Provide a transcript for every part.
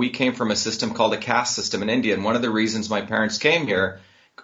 we came from a system called a caste system in India. And one of the reasons my parents came here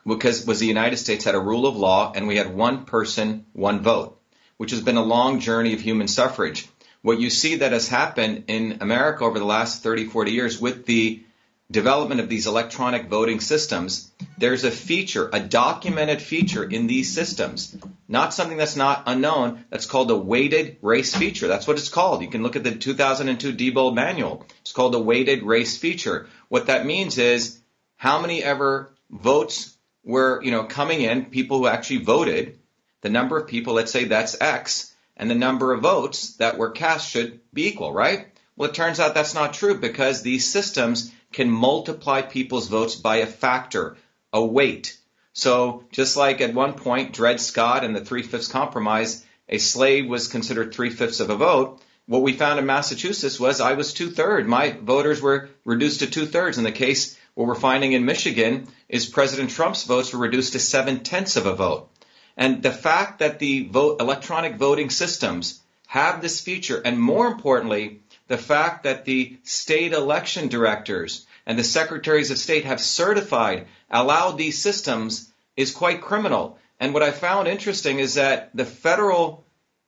was the United States had a rule of law and we had one person, one vote, which has been a long journey of human suffrage. What you see that has happened in America over the last 30, 40 years with the development of these electronic voting systems, there's a feature, a documented feature in these systems, not something that's not unknown, that's called a weighted race feature. That's what it's called. You can look at the 2002 Diebold manual. It's called a weighted race feature. What that means is how many ever votes were, coming in, people who actually voted, the number of people, let's say that's X, and the number of votes that were cast should be equal, right? Well, it turns out that's not true because these systems can multiply people's votes by a factor, a weight. So just like at one point, Dred Scott and the 3/5 compromise, a slave was considered 3/5 of a vote. What we found in Massachusetts was I was 2/3. My voters were reduced to 2/3. In the case, what we're finding in Michigan is President Trump's votes were reduced to 7/10 of a vote. And the fact that the electronic voting systems have this feature, and more importantly, the fact that the state election directors and the secretaries of state have certified, allowed these systems, is quite criminal. And what I found interesting is that at the federal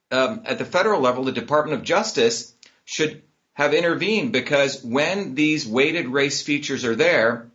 level, the Department of Justice should have intervened, because when these weighted race features are there,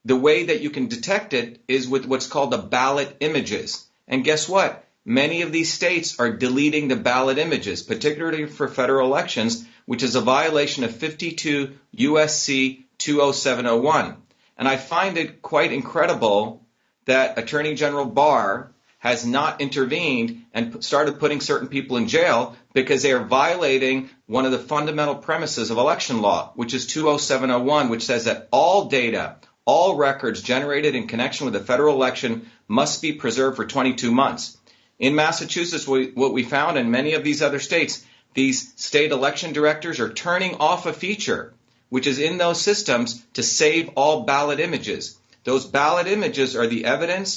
the way that you can detect it is with what's called the ballot images. And guess what? Many of these states are deleting the ballot images, particularly for federal elections, which is a violation of 52 U.S.C. 20701. And I find it quite incredible that Attorney General Barr has not intervened and started putting certain people in jail because they are violating one of the fundamental premises of election law, which is 20701, which says that all data, all records generated in connection with a federal election must be preserved for 22 months. In Massachusetts, what we found in many of these other states, these state election directors are turning off a feature which is in those systems to save all ballot images. Those ballot images are the evidence